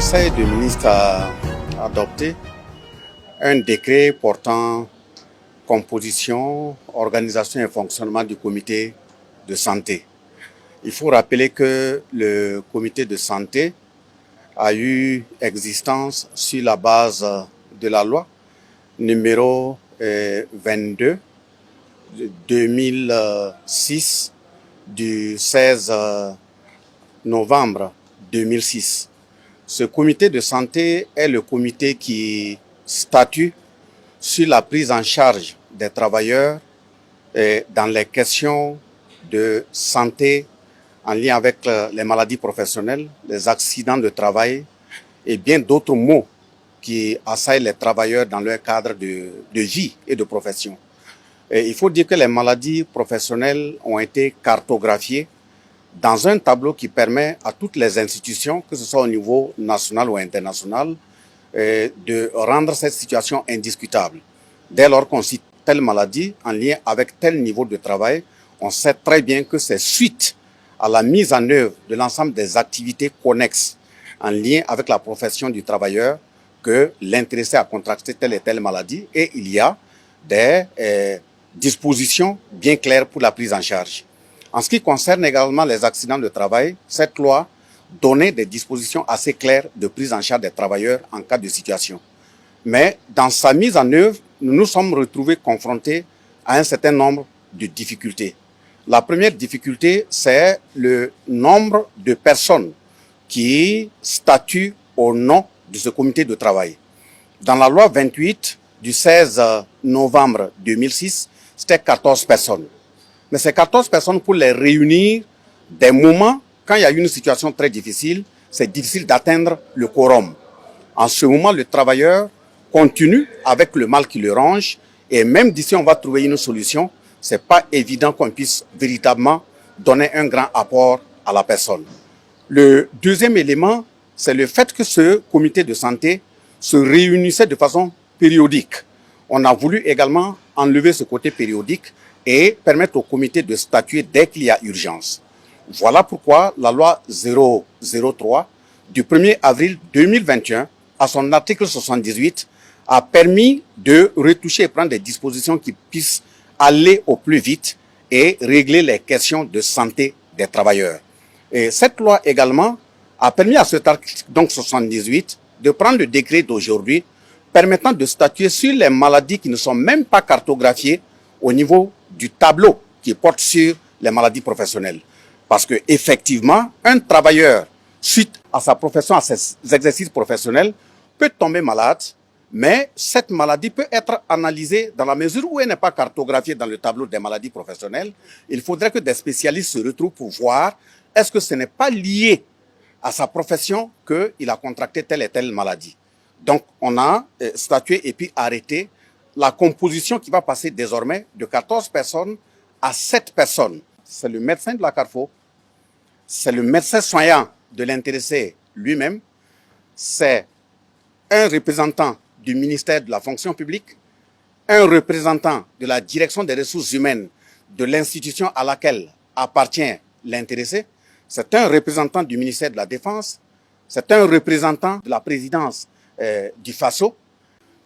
Conseil des ministres a adopté un décret portant composition, organisation et fonctionnement du comité de santé. Il faut rappeler que le comité de santé a eu existence sur la base de la loi numéro 22 de 2006 du 16 novembre 2006. Ce comité de santé est le comité qui statue sur la prise en charge des travailleurs dans les questions de santé en lien avec les maladies professionnelles, les accidents de travail et bien d'autres maux qui assaillent les travailleurs dans leur cadre de vie et de profession. Et il faut dire que les maladies professionnelles ont été cartographiées dans un tableau qui permet à toutes les institutions, que ce soit au niveau national ou international, de rendre cette situation indiscutable. Dès lors qu'on cite telle maladie en lien avec tel niveau de travail, on sait très bien que c'est suite à la mise en œuvre de l'ensemble des activités connexes en lien avec la profession du travailleur que l'intéressé a contracté telle et telle maladie, et il y a des dispositions bien claires pour la prise en charge. En ce qui concerne également les accidents de travail, cette loi donnait des dispositions assez claires de prise en charge des travailleurs en cas de situation. Mais dans sa mise en œuvre, nous nous sommes retrouvés confrontés à un certain nombre de difficultés. La première difficulté, c'est le nombre de personnes qui statuent au nom de ce comité de travail. Dans la loi 28 du 16 novembre 2006, c'était 14 personnes. Mais ces 14 personnes, pour les réunir, des moments, quand il y a une situation très difficile, c'est difficile d'atteindre le quorum. En ce moment, le travailleur continue avec le mal qui le ronge, et même d'ici on va trouver une solution, c'est pas évident qu'on puisse véritablement donner un grand apport à la personne. Le deuxième élément, c'est le fait que ce comité de santé se réunissait de façon périodique. On a voulu également enlever ce côté périodique et permettre au comité de statuer dès qu'il y a urgence. Voilà pourquoi la loi 003 du 1er avril 2021, à son article 78, a permis de retoucher et prendre des dispositions qui puissent aller au plus vite et régler les questions de santé des travailleurs. Et cette loi également a permis à cet article donc 78 de prendre le décret d'aujourd'hui permettant de statuer sur les maladies qui ne sont même pas cartographiées au niveau du tableau qui porte sur les maladies professionnelles. Parce que effectivement, un travailleur, suite à sa profession, à ses exercices professionnels, peut tomber malade, mais cette maladie peut être analysée dans la mesure où elle n'est pas cartographiée dans le tableau des maladies professionnelles. Il faudrait que des spécialistes se retrouvent pour voir est-ce que ce n'est pas lié à sa profession qu'il a contracté telle et telle maladie. Donc, on a statué et puis arrêté la composition qui va passer désormais de 14 personnes à 7 personnes. C'est le médecin de la Carrefour, c'est le médecin soignant de l'intéressé lui-même, c'est un représentant du ministère de la fonction publique, un représentant de la direction des ressources humaines de l'institution à laquelle appartient l'intéressé, c'est un représentant du ministère de la Défense, c'est un représentant de la présidence du FASO,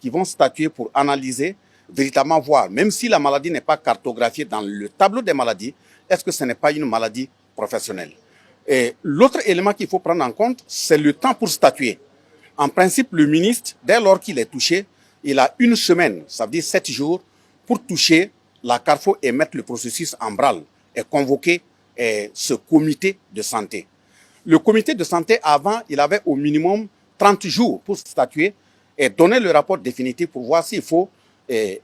qui vont statuer pour analyser, véritablement voir, même si la maladie n'est pas cartographiée dans le tableau des maladies, est-ce que ce n'est pas une maladie professionnelle? Et l'autre élément qu'il faut prendre en compte, c'est le temps pour statuer. En principe, le ministre, dès lors qu'il est touché, il a une semaine, ça veut dire 7 jours, pour toucher la Carrefour et mettre le processus en branle et convoquer ce comité de santé. Le comité de santé, avant, il avait au minimum 30 jours pour statuer et donner le rapport définitif pour voir s'il faut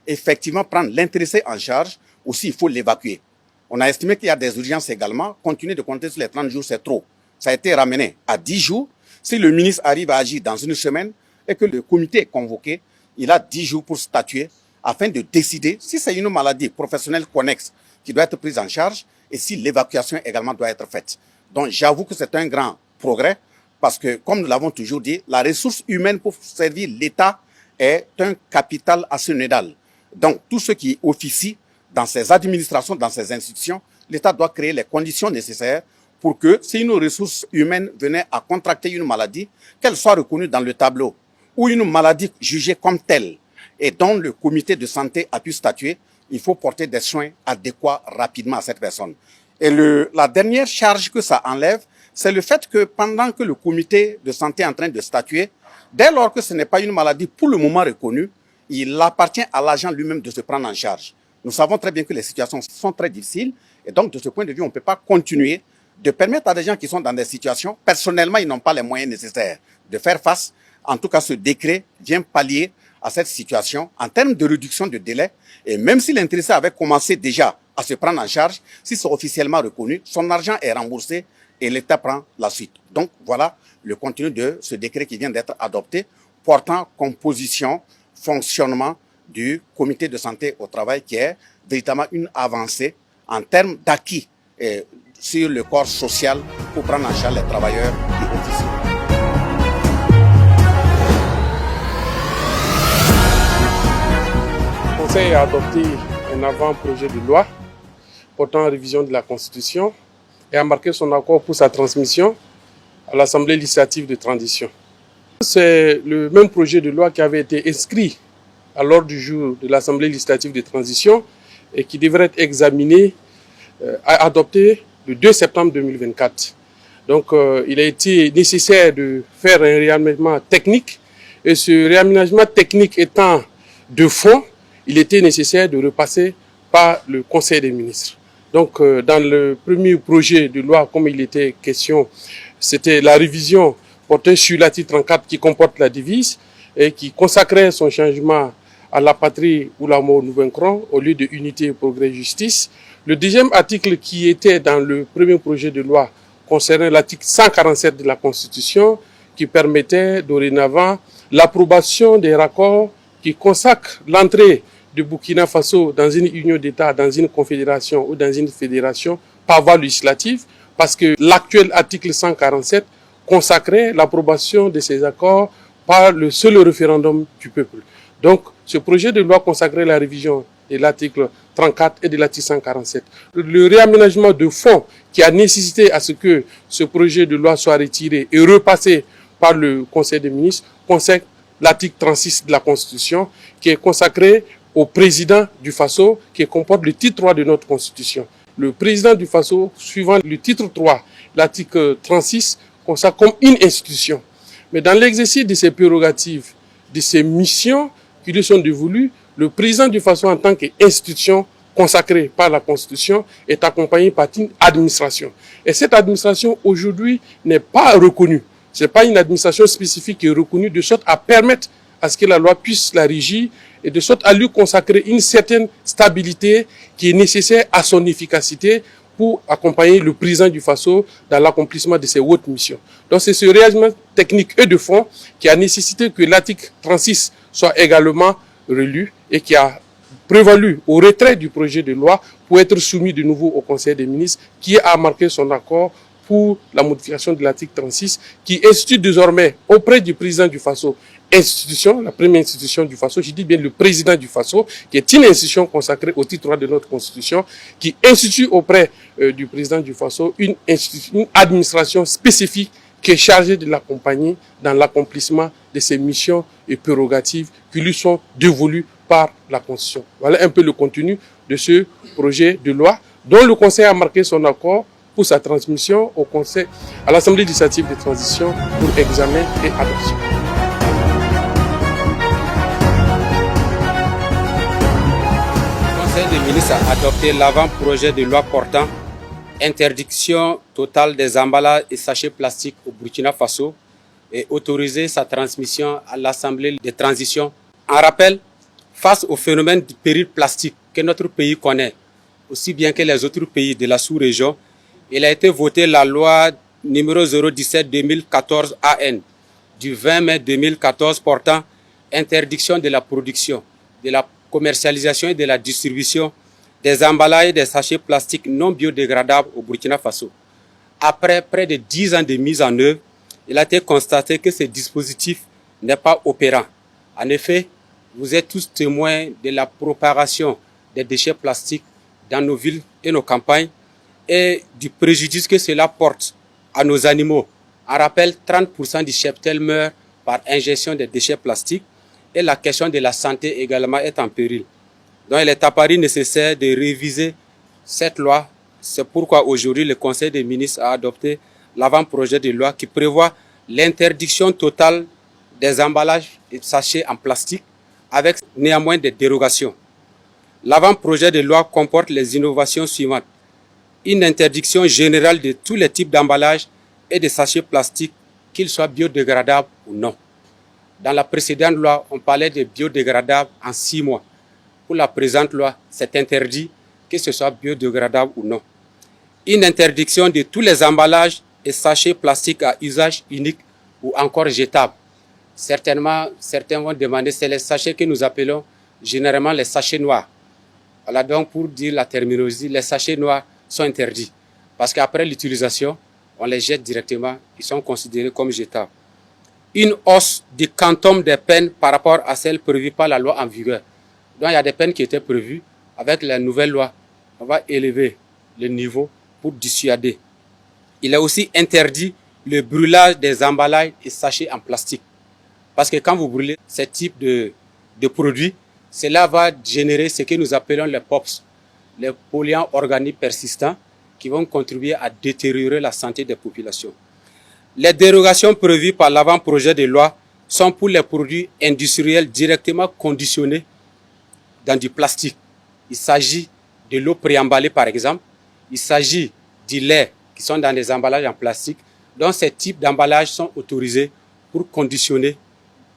effectivement prendre l'intéressé en charge ou s'il faut l'évacuer. On a estimé qu'il y a des urgences également. Continuer de compter sur les 30 jours, c'est trop. Ça a été ramené à 10 jours. Si le ministre arrive à agir dans une semaine et que le comité est convoqué, il a 10 jours pour statuer afin de décider si c'est une maladie professionnelle connexe qui doit être prise en charge et si l'évacuation également doit être faite. Donc j'avoue que c'est un grand progrès parce que, comme nous l'avons toujours dit, la ressource humaine pour servir l'État est un capital assénédal. Donc tout ce qui officie dans ces administrations, dans ces institutions, l'État doit créer les conditions nécessaires pour que si une ressource humaine venait à contracter une maladie, qu'elle soit reconnue dans le tableau, ou une maladie jugée comme telle et dont le comité de santé a pu statuer, il faut porter des soins adéquats rapidement à cette personne. Et la dernière charge que ça enlève, c'est le fait que pendant que le comité de santé est en train de statuer, dès lors que ce n'est pas une maladie pour le moment reconnue, il appartient à l'agent lui-même de se prendre en charge. Nous savons très bien que les situations sont très difficiles et donc de ce point de vue, on ne peut pas continuer de permettre à des gens qui sont dans des situations, personnellement, ils n'ont pas les moyens nécessaires de faire face. En tout cas, ce décret vient pallier à cette situation en termes de réduction de délai. Et même si l'intéressé avait commencé déjà à se prendre en charge, si c'est officiellement reconnu, son argent est remboursé et l'État prend la suite. Donc voilà le contenu de ce décret qui vient d'être adopté, portant composition, fonctionnement du comité de santé au travail, qui est véritablement une avancée en termes d'acquis sur le corps social pour prendre en charge les travailleurs et officiers. Le Conseil a adopté un avant-projet de loi portant révision de la Constitution et a marqué son accord pour sa transmission à l'Assemblée législative de transition. C'est le même projet de loi qui avait été inscrit à l'ordre du jour de l'Assemblée législative de transition et qui devrait être examiné, adopté le 2 septembre 2024. Donc il a été nécessaire de faire un réaménagement technique et ce réaménagement technique étant de fond, il était nécessaire de repasser par le Conseil des ministres. Donc dans le premier projet de loi, comme il était question, c'était la révision portée sur l'article 34 qui comporte la devise et qui consacrait son changement à la patrie ou la mort nous vaincrons au lieu de unité, progrès, justice. Le deuxième article qui était dans le premier projet de loi concernait l'article 147 de la Constitution qui permettait dorénavant l'approbation des raccords qui consacrent l'entrée de Burkina Faso dans une union d'État, dans une confédération ou dans une fédération par voie législative, parce que l'actuel article 147 consacrait l'approbation de ces accords par le seul référendum du peuple. Donc, ce projet de loi consacrait la révision de l'article 34 et de l'article 147. Le réaménagement de fonds qui a nécessité à ce que ce projet de loi soit retiré et repassé par le Conseil des ministres consacre l'article 36 de la Constitution qui est consacré au président du Faso, qui comporte le titre 3 de notre Constitution. Le président du Faso, suivant le titre 3, l'article 36, consacre comme une institution. Mais dans l'exercice de ses prérogatives, de ses missions qui lui sont dévolues, le président du Faso en tant qu'institution consacrée par la Constitution est accompagné par une administration. Et cette administration aujourd'hui n'est pas reconnue. Ce n'est pas une administration spécifique qui est reconnue de sorte à permettre à ce que la loi puisse la régir et de sorte à lui consacrer une certaine stabilité qui est nécessaire à son efficacité pour accompagner le président du Faso dans l'accomplissement de ses hautes missions. Donc c'est ce réagement technique et de fond qui a nécessité que l'article 36 soit également relu et qui a prévalu au retrait du projet de loi pour être soumis de nouveau au Conseil des ministres qui a marqué son accord pour la modification de l'article 36 qui institue désormais auprès du président du Faso institution, la première institution du Faso, je dis bien le président du Faso, qui est une institution consacrée au titre 3 de notre Constitution, qui institue auprès du président du Faso une administration spécifique qui est chargée de l'accompagner dans l'accomplissement de ses missions et prérogatives qui lui sont dévolues par la Constitution. Voilà un peu le contenu de ce projet de loi dont le Conseil a marqué son accord pour sa transmission au Conseil, à l'Assemblée législative de transition pour examen et adoption. Le Conseil des ministres a adopté l'avant-projet de loi portant interdiction totale des emballages et sachets plastiques au Burkina Faso et autorisé sa transmission à l'Assemblée de transition. En rappel, face au phénomène du péril plastique que notre pays connaît, aussi bien que les autres pays de la sous-région, il a été voté la loi numéro 017-2014 AN du 20 mai 2014 portant interdiction de la production, de la commercialisation et de la distribution des emballages et des sachets plastiques non biodégradables au Burkina Faso. Après près de 10 ans de mise en œuvre, il a été constaté que ce dispositif n'est pas opérant. En effet, vous êtes tous témoins de la propagation des déchets plastiques dans nos villes et nos campagnes. et du préjudice que cela porte à nos animaux. On rappelle 30% du cheptel meurt par ingestion de déchets plastiques et la question de la santé également est en péril. Donc il est apparu nécessaire de réviser cette loi. C'est pourquoi aujourd'hui le Conseil des ministres a adopté l'avant-projet de loi qui prévoit l'interdiction totale des emballages et sachets en plastique avec néanmoins des dérogations. L'avant-projet de loi comporte les innovations suivantes. Une interdiction générale de tous les types d'emballages et de sachets plastiques, qu'ils soient biodégradables ou non. Dans la précédente loi, on parlait de biodégradables en 6 mois. Pour la présente loi, c'est interdit que ce soit biodégradable ou non. Une interdiction de tous les emballages et sachets plastiques à usage unique ou encore jetables. Certainement, certains vont demander, c'est les sachets que nous appelons généralement les sachets noirs. Voilà donc pour dire la terminologie, les sachets noirs sont interdits. Parce qu'après l'utilisation, on les jette directement, ils sont considérés comme jetables. Une hausse du quantum des peines par rapport à celle prévue par la loi en vigueur. Donc il y a des peines qui étaient prévues. Avec la nouvelle loi, on va élever le niveau pour dissuader. Il est aussi interdit le brûlage des emballages et sachets en plastique. Parce que quand vous brûlez ce type de produits, cela va générer ce que nous appelons les POPs, les polluants organiques persistants, qui vont contribuer à détériorer la santé des populations. Les dérogations prévues par l'avant-projet de loi sont pour les produits industriels directement conditionnés dans du plastique. Il s'agit de l'eau préemballée par exemple, il s'agit du lait qui sont dans des emballages en plastique. Donc ces types d'emballages sont autorisés pour conditionner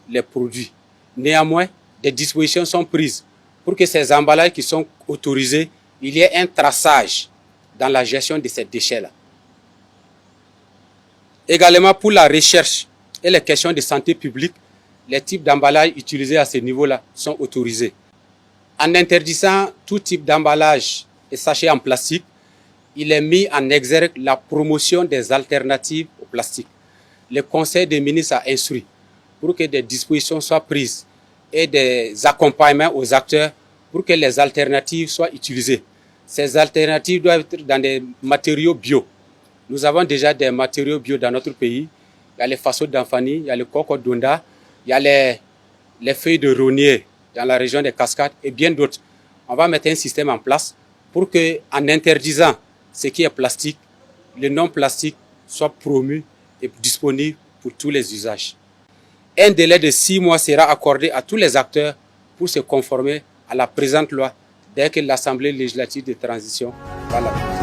les produits. Néanmoins, des dispositions sont prises pour que ces emballages qui sont autorisés, il y ait un traçage dans la gestion de ces déchets-là. Également pour la recherche et les questions de santé publique, les types d'emballages utilisés à ce niveau-là sont autorisés. En interdisant tout type d'emballage et sachets en plastique, il est mis en exergue la promotion des alternatives au plastique. Le Conseil des ministres a instruit pour que des dispositions soient prises et des accompagnements aux acteurs pour que les alternatives soient utilisées. Ces alternatives doivent être dans des matériaux bio. Nous avons déjà des matériaux bio dans notre pays. Il y a les faceaux d'Anfani, il y a le coco d'Onda, il y a les feuilles de rognier dans la région des Cascades et bien d'autres. On va mettre un système en place pour que, en interdisant ce qui est plastique, le non plastique soit promu et disponible pour tous les usages. Un délai de 6 mois sera accordé à tous les acteurs pour se conformer à la présente loi dès que l'Assemblée législative de transition va l'adopter.